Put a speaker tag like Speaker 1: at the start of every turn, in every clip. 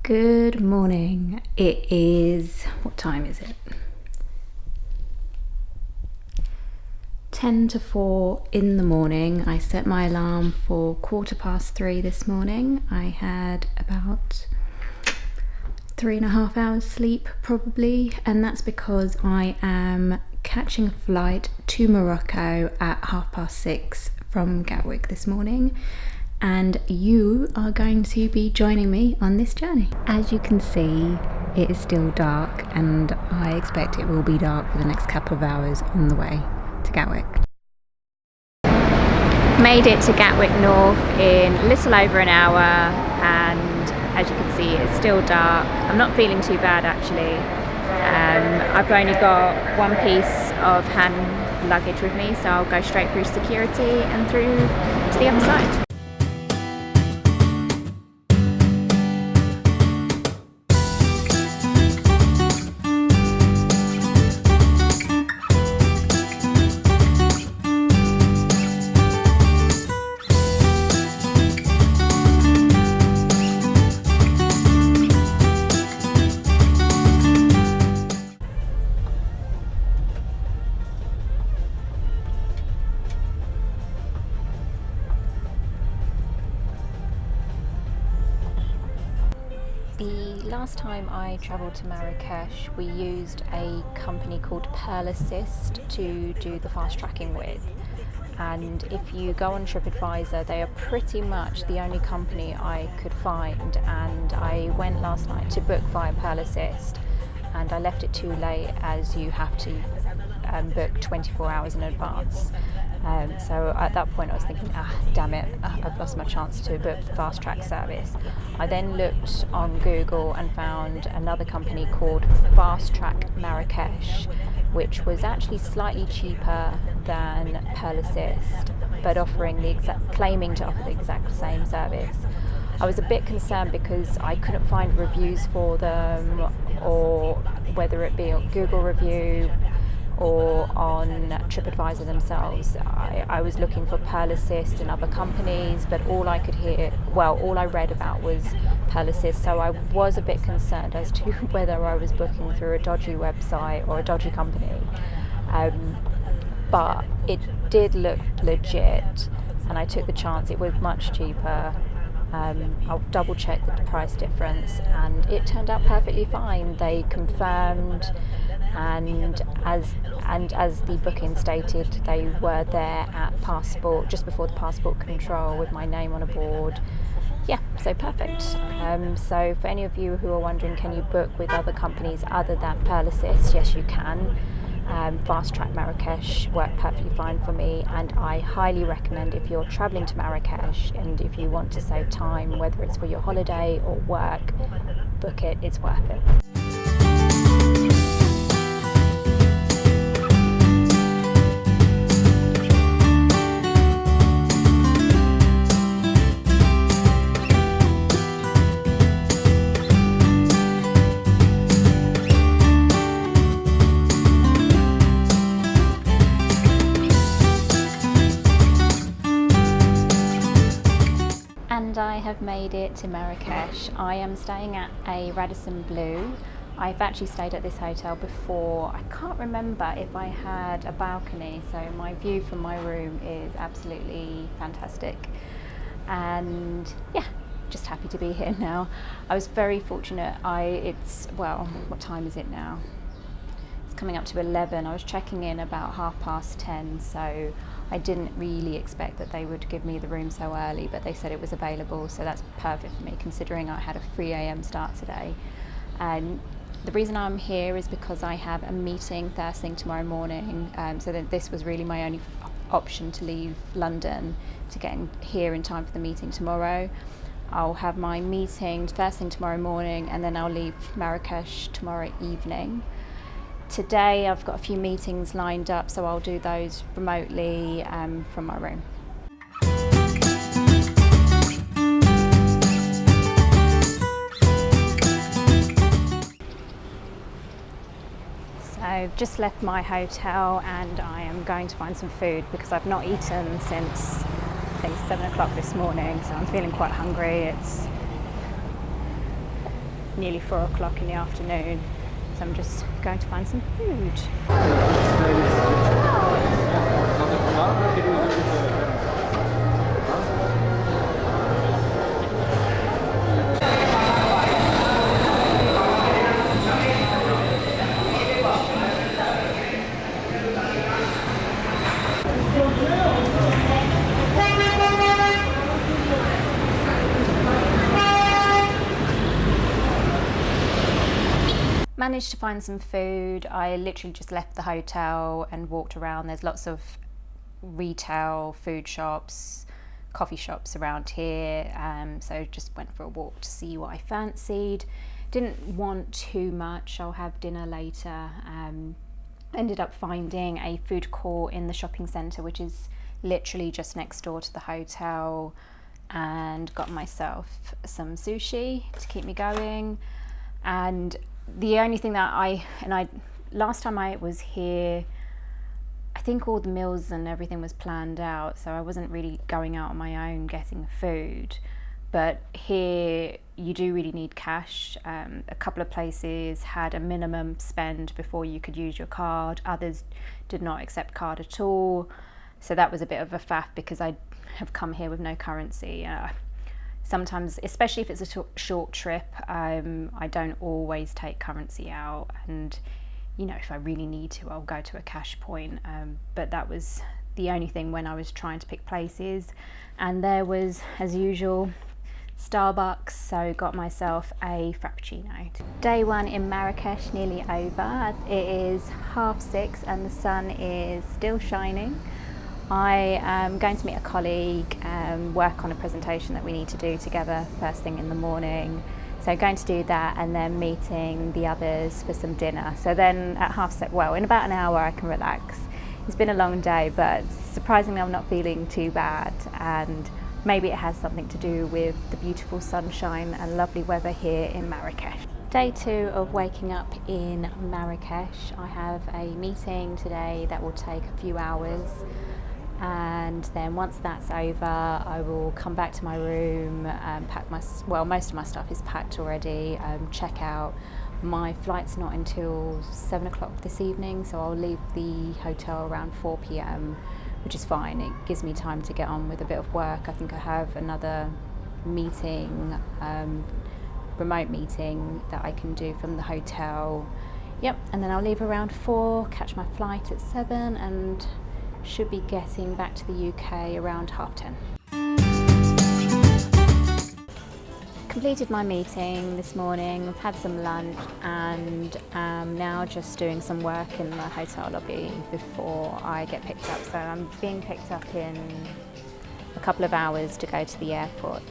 Speaker 1: Good morning. It is, what time is it? 10 to 4 in the morning. I set my alarm for 3:15 this morning. I had about 3.5 hours sleep probably, and that's because I am catching a flight to Morocco at 6:30 from Gatwick this morning. And you are going to be joining me on this journey. As you can see, it is still dark, and I expect it will be dark for the next couple of hours on the way to Gatwick. Made it to Gatwick North in a little over an hour, and as you can see, it's still dark. I'm not feeling too bad actually. I've only got one piece of hand luggage with me, so I'll go straight through security and through to the other side. The last time I travelled to Marrakech, we used a company called Assist to do the fast tracking with. And if you go on TripAdvisor, they are pretty much the only company I could find. And I went last night to book via Assist, and I left it too late, as you have to book 24 hours in advance. So at that point I was thinking, damn it, I've lost my chance to book the FastTrack service. I then looked on Google and found another company called FastTrack Marrakech, which was actually slightly cheaper than Assist, but claiming to offer the exact same service. I was a bit concerned because I couldn't find reviews for them, or whether it be a Google review or on TripAdvisor themselves. I was looking for Assist and other companies, but all I read about was Assist, so I was a bit concerned as to whether I was booking through a dodgy website or a dodgy company. But it did look legit, and I took the chance. It was much cheaper. I'll double check the price difference, and it turned out perfectly fine. They confirmed, and as the booking stated, they were there at just before the passport control with my name on a board. Yeah, so perfect. So for any of you who are wondering, can you book with other companies other than Assist? Yes, you can. FastTrack Marrakech worked perfectly fine for me, and I highly recommend, if you're travelling to Marrakech and if you want to save time, whether it's for your holiday or work, book it, it's worth it. And I have made it to Marrakech. I am staying at a Radisson Blu. I've actually stayed at this hotel before. I can't remember if I had a balcony, so my view from my room is absolutely fantastic. And yeah, just happy to be here now. I was very fortunate. What time is it now? It's coming up to 11. I was checking in about 10:30, so I didn't really expect that they would give me the room so early, but they said it was available, so that's perfect for me considering I had a 3 a.m. start today. And the reason I'm here is because I have a meeting first thing tomorrow morning, so that this was really my only option to leave London to get here in time for the meeting tomorrow. I'll have my meeting first thing tomorrow morning, and then I'll leave Marrakech tomorrow evening. Today I've got a few meetings lined up, so I'll do those remotely from my room. So I've just left my hotel and I am going to find some food because I've not eaten since I think 7 o'clock this morning, so I'm feeling quite hungry. nearly 4 o'clock in the afternoon, so I'm just going to find some food. Managed to find some food. I literally just left the hotel and walked around. There's lots of retail food shops, coffee shops around here, so just went for a walk to see what I fancied. Didn't want too much, I'll have dinner later. Ended up finding a food court in the shopping centre, which is literally just next door to the hotel, and got myself some sushi to keep me going. And the only thing that last time I was here, I think all the meals and everything was planned out, so I wasn't really going out on my own getting food. But here you do really need cash. A couple of places had a minimum spend before you could use your card. Others did not accept card at all. So that was a bit of a faff because I have come here with no currency. Sometimes, especially if it's a short trip, I don't always take currency out, and if I really need to, I'll go to a cash point. But that was the only thing when I was trying to pick places. And there was, as usual, Starbucks, so got myself a Frappuccino. Day one in Marrakech nearly over. It is 6:30 and the sun is still shining. I am going to meet a colleague and work on a presentation that we need to do together first thing in the morning. So going to do that and then meeting the others for some dinner. So then at in about an hour I can relax. It's been a long day, but surprisingly I'm not feeling too bad, and maybe it has something to do with the beautiful sunshine and lovely weather here in Marrakech. Day 2 of waking up in Marrakech. I have a meeting today that will take a few hours. And then once that's over, I will come back to my room, pack most of my stuff is packed already, check out. My flight's not until 7 o'clock this evening, so I'll leave the hotel around 4 p.m, which is fine. It gives me time to get on with a bit of work. I think I have another meeting, remote meeting that I can do from the hotel. Yep, and then I'll leave around 4, catch my flight at 7, and should be getting back to the UK around 10:30. Completed my meeting this morning, I've had some lunch, and now just doing some work in the hotel lobby before I get picked up. So I'm being picked up in a couple of hours to go to the airport.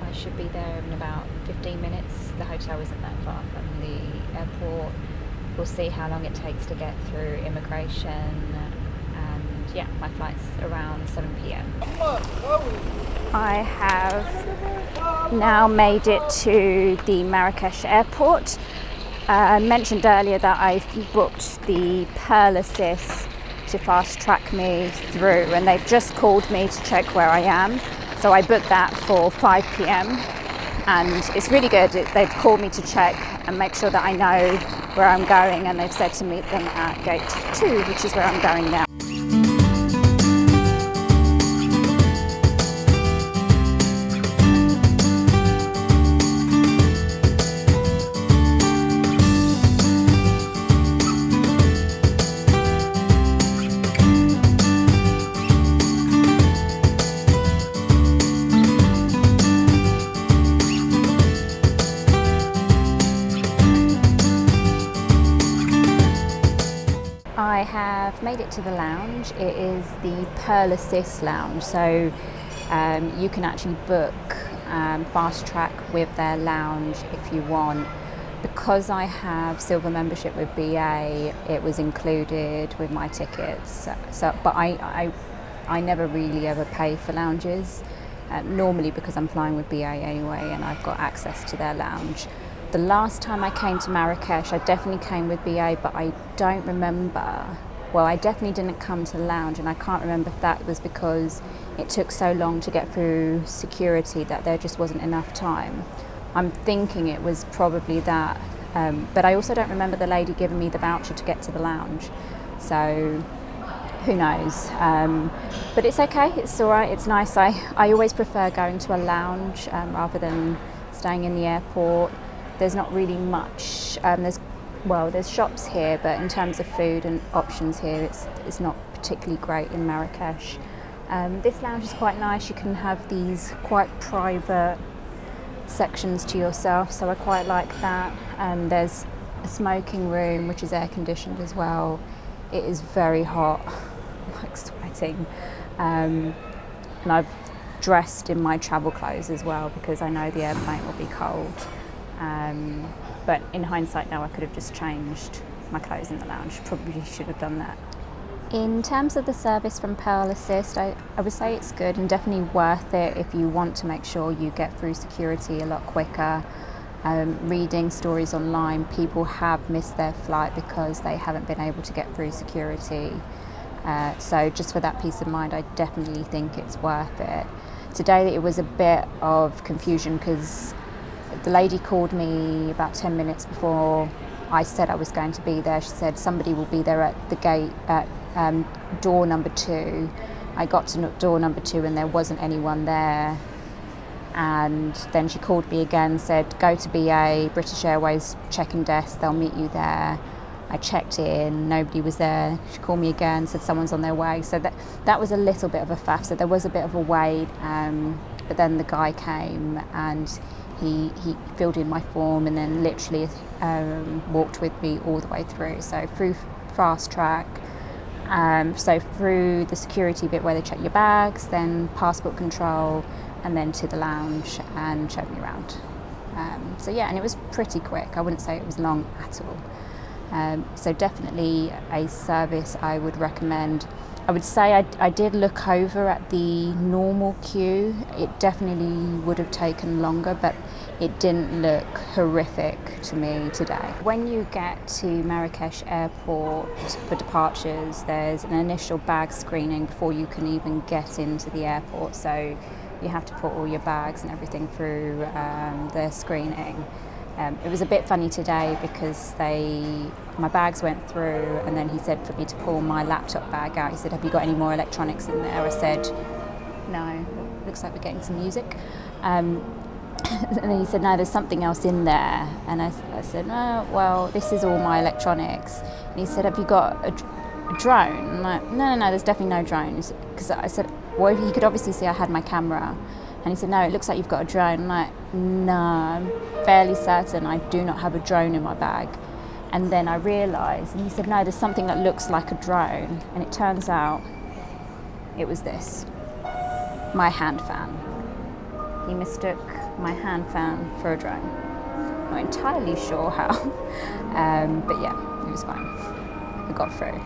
Speaker 1: I should be there in about 15 minutes. The hotel isn't that far from the airport. We'll see how long it takes to get through immigration, and yeah, my flight's around 7 p.m. I have now made it to the Marrakech airport. I mentioned earlier that I've booked the Pearl Assist to fast track me through, and they've just called me to check where I am. So I booked that for 5 p.m. and it's really good. They've called me to check and make sure that I know where I'm going, and they've said to meet them at gate 2, which is where I'm going now. I have made it to the lounge. It is the Pearl Assist lounge, so you can actually book FastTrack with their lounge if you want. Because I have silver membership with BA, it was included with my tickets. But I I never really ever pay for lounges, normally because I'm flying with BA anyway and I've got access to their lounge. The last time I came to Marrakech, I definitely came with BA, but I don't remember. Well, I definitely didn't come to the lounge, and I can't remember if that was because it took so long to get through security that there just wasn't enough time. I'm thinking it was probably that, but I also don't remember the lady giving me the voucher to get to the lounge, so who knows. But it's okay, it's all right, it's nice. I always prefer going to a lounge rather than staying in the airport. There's not really much, there's shops here, but in terms of food and options here, it's not particularly great in Marrakech. This lounge is quite nice. You can have these quite private sections to yourself, so I quite like that. There's a smoking room which is air conditioned as well. It is very hot, I'm like sweating, and I've dressed in my travel clothes as well because I know the airplane will be cold. But in hindsight now, I could have just changed my clothes in the lounge. Probably should have done that. In terms of the service from Pearl Assist, I would say it's good and definitely worth it if you want to make sure you get through security a lot quicker. Reading stories online, people have missed their flight because they haven't been able to get through security. So just for that peace of mind, I definitely think it's worth it. Today it was a bit of confusion because the lady called me about 10 minutes before I said I was going to be there. She said somebody will be there at the gate at door number 2. I got to door number 2 and there wasn't anyone there. And then she called me again, said go to BA, British Airways check-in desk, they'll meet you there. I checked in, nobody was there. She called me again, said someone's on their way. So that was a little bit of a faff. So there was a bit of a wait, but then the guy came and he filled in my form and then literally walked with me all the way through. So through FastTrack, so through the security bit where they check your bags, then passport control, and then to the lounge and showed me around. So yeah, and it was pretty quick. I wouldn't say it was long at all. So definitely a service I would recommend. I would say I did look over at the normal queue. It definitely would have taken longer, but it didn't look horrific to me today. When you get to Marrakech airport for departures, there's an initial bag screening before you can even get into the airport. So you have to put all your bags and everything through their screening. It was a bit funny today because my bags went through and then he said for me to pull my laptop bag out. He said, have you got any more electronics in there? I said, no, looks like we're getting some music. And then he said, no, there's something else in there. And I said, no, well, this is all my electronics. And he said, have you got a drone? I'm like, no, there's definitely no drones. Because I said, well, he could obviously see I had my camera. And he said, no, it looks like you've got a drone. I'm like, no, I'm fairly certain I do not have a drone in my bag. And then I realised, and he said, no, there's something that looks like a drone. And it turns out it was this, my hand fan. He mistook my hand fan for a drone. Not entirely sure how, but yeah, it was fine. I got through.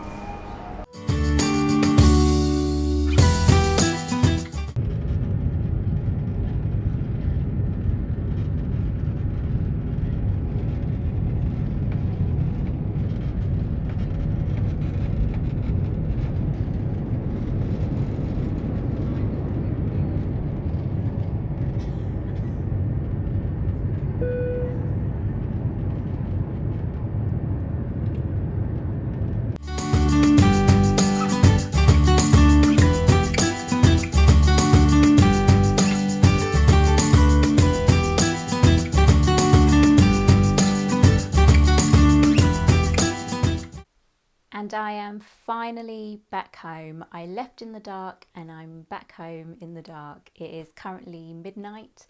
Speaker 1: And I am finally back home. I left in the dark and I'm back home in the dark. It is currently midnight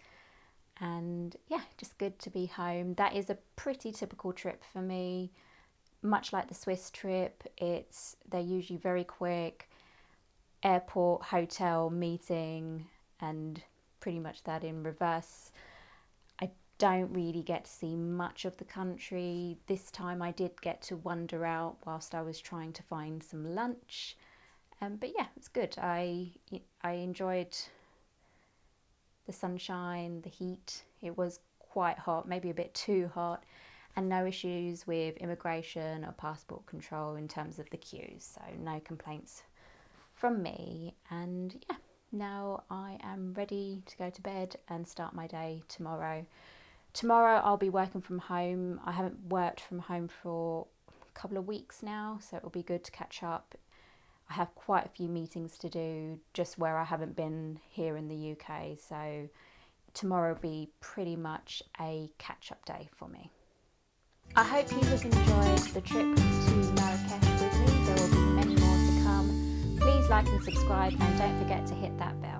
Speaker 1: and yeah, just good to be home. That is a pretty typical trip for me. Much like the Swiss trip, they're usually very quick. Airport, hotel, meeting, and pretty much that in reverse. Don't really get to see much of the country. This time I did get to wander out whilst I was trying to find some lunch. But yeah, it's good. I enjoyed the sunshine, the heat. It was quite hot, maybe a bit too hot, and no issues with immigration or passport control in terms of the queues. So no complaints from me. And yeah, now I am ready to go to bed and start my day tomorrow. Tomorrow I'll be working from home. I haven't worked from home for a couple of weeks now, so it'll be good to catch up. I have quite a few meetings to do just where I haven't been here in the UK, so tomorrow will be pretty much a catch-up day for me. I hope you have enjoyed the trip to Marrakech with me. There will be many more to come. Please like and subscribe, and don't forget to hit that bell.